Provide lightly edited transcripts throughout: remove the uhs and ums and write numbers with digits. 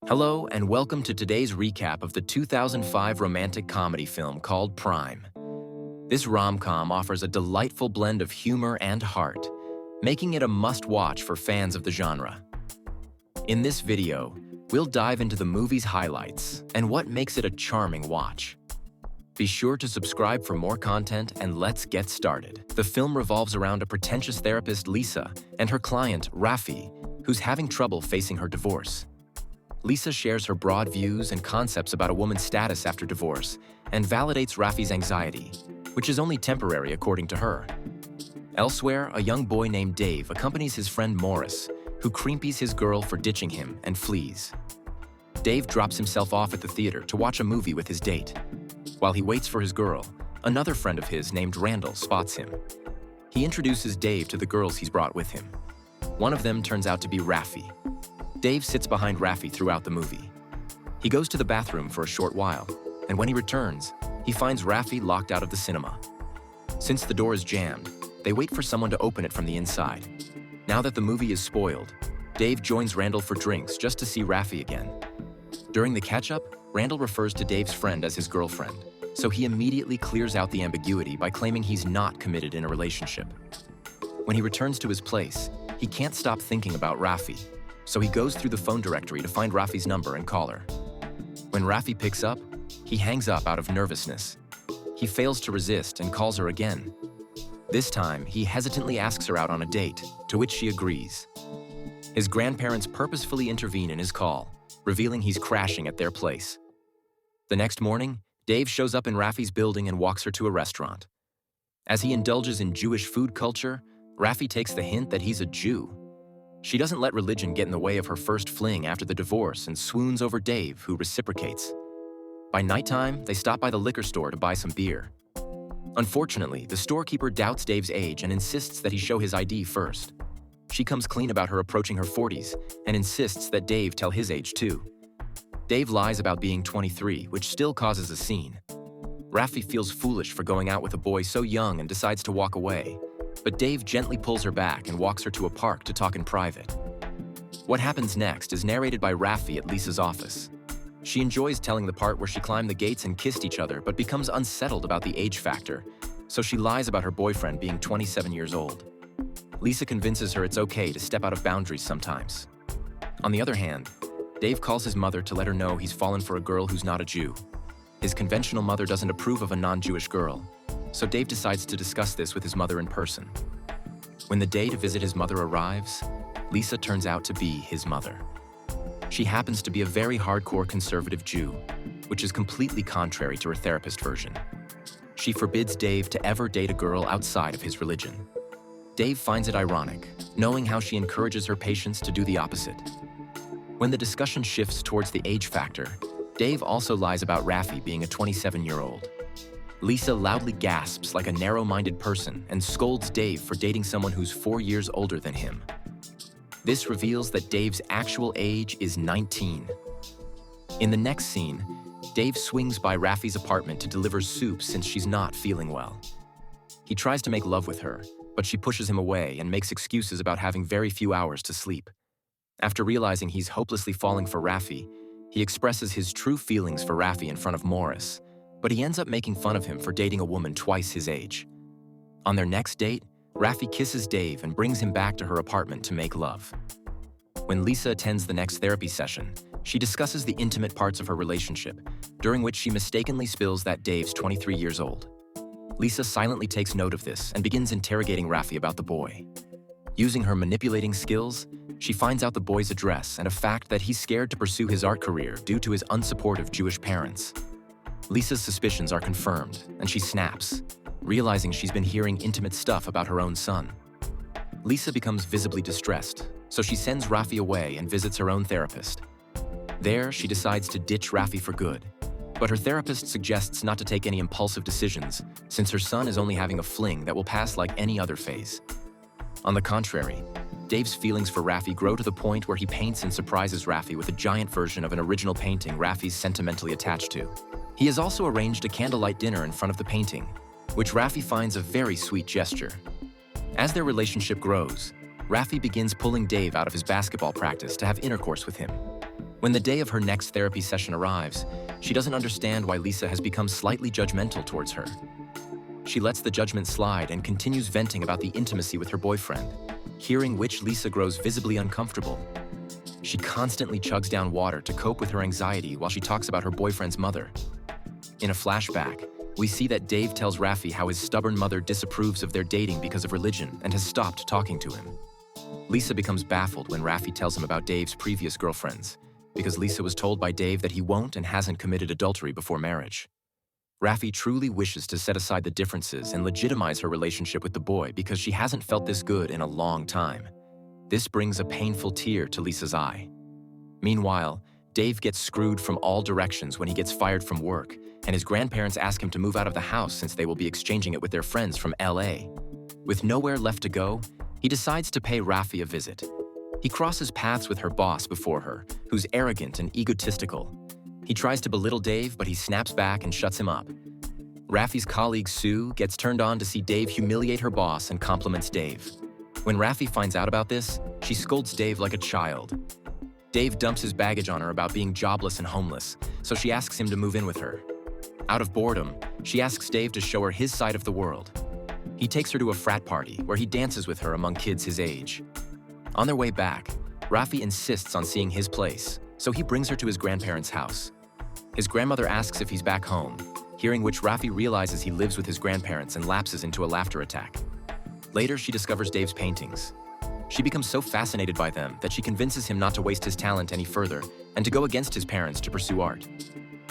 Hello, and welcome to today's recap of the 2005 romantic comedy film called Prime. This rom-com offers a delightful blend of humor and heart, making it a must-watch for fans of the genre. In this video, we'll dive into the movie's highlights and what makes it a charming watch. Be sure to subscribe for more content, and let's get started. The film revolves around a pretentious therapist, Lisa, and her client, Rafi, who's having trouble facing her divorce. Lisa shares her broad views and concepts about a woman's status after divorce and validates Rafi's anxiety, which is only temporary according to her. Elsewhere, a young boy named Dave accompanies his friend Morris, who creepies his girl for ditching him and flees. Dave drops himself off at the theater to watch a movie with his date. While he waits for his girl, another friend of his named Randall spots him. He introduces Dave to the girls he's brought with him. One of them turns out to be Rafi. Dave sits behind Rafi throughout the movie. He goes to the bathroom for a short while, and when he returns, he finds Rafi locked out of the cinema. Since the door is jammed, they wait for someone to open it from the inside. Now that the movie is spoiled, Dave joins Randall for drinks just to see Rafi again. During the catch-up, Randall refers to Dave's friend as his girlfriend, so he immediately clears out the ambiguity by claiming he's not committed in a relationship. When he returns to his place, he can't stop thinking about Rafi, so he goes through the phone directory to find Rafi's number and call her. When Rafi picks up, he hangs up out of nervousness. He fails to resist and calls her again. This time, he hesitantly asks her out on a date, to which she agrees. His grandparents purposefully intervene in his call, revealing he's crashing at their place. The next morning, Dave shows up in Rafi's building and walks her to a restaurant. As he indulges in Jewish food culture, Rafi takes the hint that he's a Jew. She doesn't let religion get in the way of her first fling after the divorce and swoons over Dave, who reciprocates. By nighttime, they stop by the liquor store to buy some beer. Unfortunately, the storekeeper doubts Dave's age and insists that he show his ID first. She comes clean about her approaching her 40s and insists that Dave tell his age too. Dave lies about being 23, which still causes a scene. Rafi feels foolish for going out with a boy so young and decides to walk away, but Dave gently pulls her back and walks her to a park to talk in private. What happens next is narrated by Rafi at Lisa's office. She enjoys telling the part where she climbed the gates and kissed each other, but becomes unsettled about the age factor, so she lies about her boyfriend being 27 years old. Lisa convinces her it's okay to step out of boundaries sometimes. On the other hand, Dave calls his mother to let her know he's fallen for a girl who's not a Jew. His conventional mother doesn't approve of a non-Jewish girl, so Dave decides to discuss this with his mother in person. When the day to visit his mother arrives, Lisa turns out to be his mother. She happens to be a very hardcore conservative Jew, which is completely contrary to her therapist version. She forbids Dave to ever date a girl outside of his religion. Dave finds it ironic, knowing how she encourages her patients to do the opposite. When the discussion shifts towards the age factor, Dave also lies about Rafi being a 27-year-old. Lisa loudly gasps like a narrow-minded person and scolds Dave for dating someone who's 4 years older than him. This reveals that Dave's actual age is 19. In the next scene, Dave swings by Rafi's apartment to deliver soup since she's not feeling well. He tries to make love with her, but she pushes him away and makes excuses about having very few hours to sleep. After realizing he's hopelessly falling for Rafi, he expresses his true feelings for Rafi in front of Morris, but he ends up making fun of him for dating a woman twice his age. On their next date, Rafi kisses Dave and brings him back to her apartment to make love. When Lisa attends the next therapy session, she discusses the intimate parts of her relationship, during which she mistakenly spills that Dave's 23 years old. Lisa silently takes note of this and begins interrogating Rafi about the boy. Using her manipulating skills, she finds out the boy's address and a fact that he's scared to pursue his art career due to his unsupportive Jewish parents. Lisa's suspicions are confirmed, and she snaps, realizing she's been hearing intimate stuff about her own son. Lisa becomes visibly distressed, so she sends Rafi away and visits her own therapist. There, she decides to ditch Rafi for good, but her therapist suggests not to take any impulsive decisions, since her son is only having a fling that will pass like any other phase. On the contrary, Dave's feelings for Rafi grow to the point where he paints and surprises Rafi with a giant version of an original painting Rafi's sentimentally attached to. He has also arranged a candlelight dinner in front of the painting, which Rafi finds a very sweet gesture. As their relationship grows, Rafi begins pulling Dave out of his basketball practice to have intercourse with him. When the day of her next therapy session arrives, she doesn't understand why Lisa has become slightly judgmental towards her. She lets the judgment slide and continues venting about the intimacy with her boyfriend, hearing which Lisa grows visibly uncomfortable. She constantly chugs down water to cope with her anxiety while she talks about her boyfriend's mother. In a flashback, we see that Dave tells Raffi how his stubborn mother disapproves of their dating because of religion and has stopped talking to him. Lisa becomes baffled when Raffi tells him about Dave's previous girlfriends, because Lisa was told by Dave that he won't and hasn't committed adultery before marriage. Raffi truly wishes to set aside the differences and legitimize her relationship with the boy because she hasn't felt this good in a long time. This brings a painful tear to Lisa's eye. Meanwhile, Dave gets screwed from all directions when he gets fired from work, and his grandparents ask him to move out of the house since they will be exchanging it with their friends from LA. With nowhere left to go, he decides to pay Raffi a visit. He crosses paths with her boss before her, who's arrogant and egotistical. He tries to belittle Dave, but he snaps back and shuts him up. Raffi's colleague Sue gets turned on to see Dave humiliate her boss and compliments Dave. When Raffi finds out about this, she scolds Dave like a child. Dave dumps his baggage on her about being jobless and homeless, so she asks him to move in with her. Out of boredom, she asks Dave to show her his side of the world. He takes her to a frat party where he dances with her among kids his age. On their way back, Raffi insists on seeing his place, so he brings her to his grandparents' house. His grandmother asks if he's back home, hearing which Raffi realizes he lives with his grandparents and lapses into a laughter attack. Later, she discovers Dave's paintings. She becomes so fascinated by them that she convinces him not to waste his talent any further and to go against his parents to pursue art.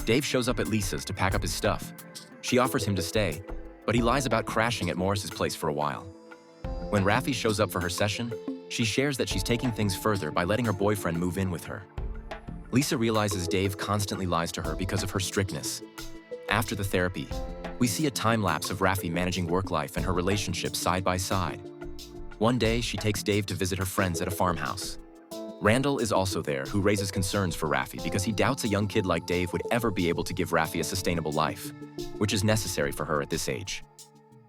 Dave shows up at Lisa's to pack up his stuff. She offers him to stay, but he lies about crashing at Morris's place for a while. When Raffi shows up for her session, she shares that she's taking things further by letting her boyfriend move in with her. Lisa realizes Dave constantly lies to her because of her strictness. After the therapy, we see a time-lapse of Raffi managing work life and her relationship side by side. One day, she takes Dave to visit her friends at a farmhouse. Randall is also there, who raises concerns for Raffi because he doubts a young kid like Dave would ever be able to give Raffi a sustainable life, which is necessary for her at this age.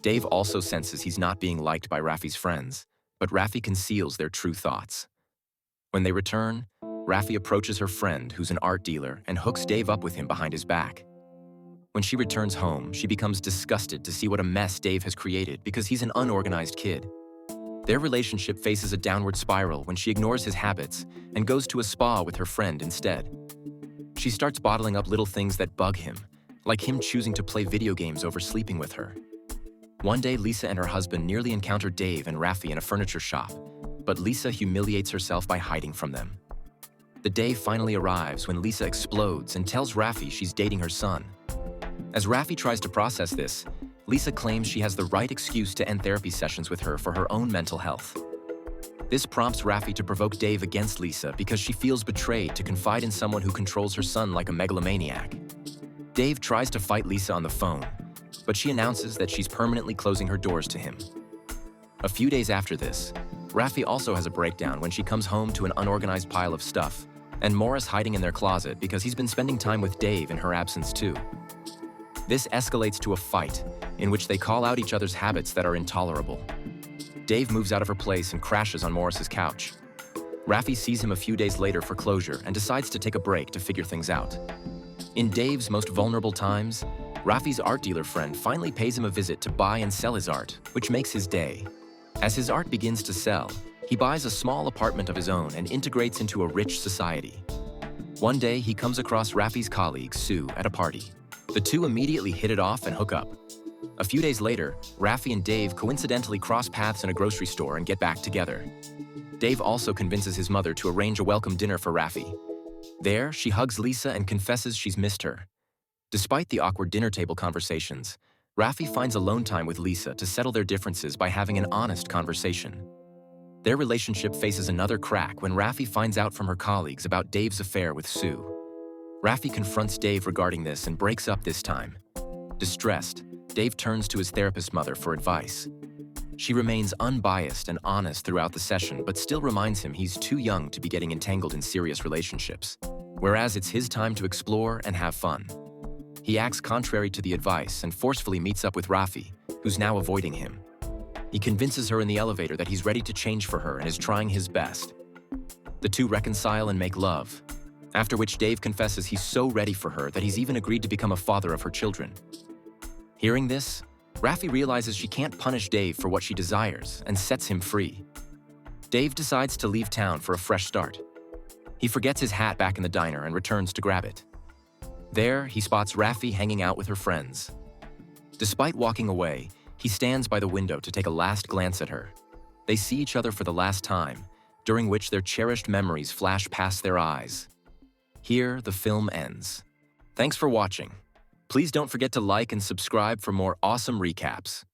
Dave also senses he's not being liked by Raffi's friends, but Raffi conceals their true thoughts. When they return, Raffi approaches her friend, who's an art dealer, and hooks Dave up with him behind his back. When she returns home, she becomes disgusted to see what a mess Dave has created because he's an unorganized kid. Their relationship faces a downward spiral when she ignores his habits and goes to a spa with her friend instead. She starts bottling up little things that bug him, like him choosing to play video games over sleeping with her. One day, Lisa and her husband nearly encounter Dave and Raffi in a furniture shop, but Lisa humiliates herself by hiding from them. The day finally arrives when Lisa explodes and tells Raffi she's dating her son. As Raffi tries to process this, Lisa claims she has the right excuse to end therapy sessions with her for her own mental health. This prompts Raffi to provoke Dave against Lisa because she feels betrayed to confide in someone who controls her son like a megalomaniac. Dave tries to fight Lisa on the phone, but she announces that she's permanently closing her doors to him. A few days after this, Raffi also has a breakdown when she comes home to an unorganized pile of stuff, and Morris hiding in their closet because he's been spending time with Dave in her absence too. This escalates to a fight, in which they call out each other's habits that are intolerable. Dave moves out of her place and crashes on Morris's couch. Raffi sees him a few days later for closure and decides to take a break to figure things out. In Dave's most vulnerable times, Raffi's art dealer friend finally pays him a visit to buy and sell his art, which makes his day. As his art begins to sell, he buys a small apartment of his own and integrates into a rich society. One day, he comes across Raffi's colleague, Sue, at a party. The two immediately hit it off and hook up. A few days later, Raffi and Dave coincidentally cross paths in a grocery store and get back together. Dave also convinces his mother to arrange a welcome dinner for Raffi. There, she hugs Lisa and confesses she's missed her. Despite the awkward dinner table conversations, Raffi finds alone time with Lisa to settle their differences by having an honest conversation. Their relationship faces another crack when Raffi finds out from her colleagues about Dave's affair with Sue. Raffi confronts Dave regarding this and breaks up this time. Distressed, Dave turns to his therapist mother for advice. She remains unbiased and honest throughout the session, but still reminds him he's too young to be getting entangled in serious relationships, whereas it's his time to explore and have fun. He acts contrary to the advice and forcefully meets up with Raffi, who's now avoiding him. He convinces her in the elevator that he's ready to change for her and is trying his best. The two reconcile and make love. After which Dave confesses he's so ready for her that he's even agreed to become a father of her children. Hearing this, Raffi realizes she can't punish Dave for what she desires and sets him free. Dave decides to leave town for a fresh start. He forgets his hat back in the diner and returns to grab it. There, he spots Raffi hanging out with her friends. Despite walking away, he stands by the window to take a last glance at her. They see each other for the last time, during which their cherished memories flash past their eyes. Here, the film ends. Thanks for watching. Please don't forget to like and subscribe for more awesome recaps.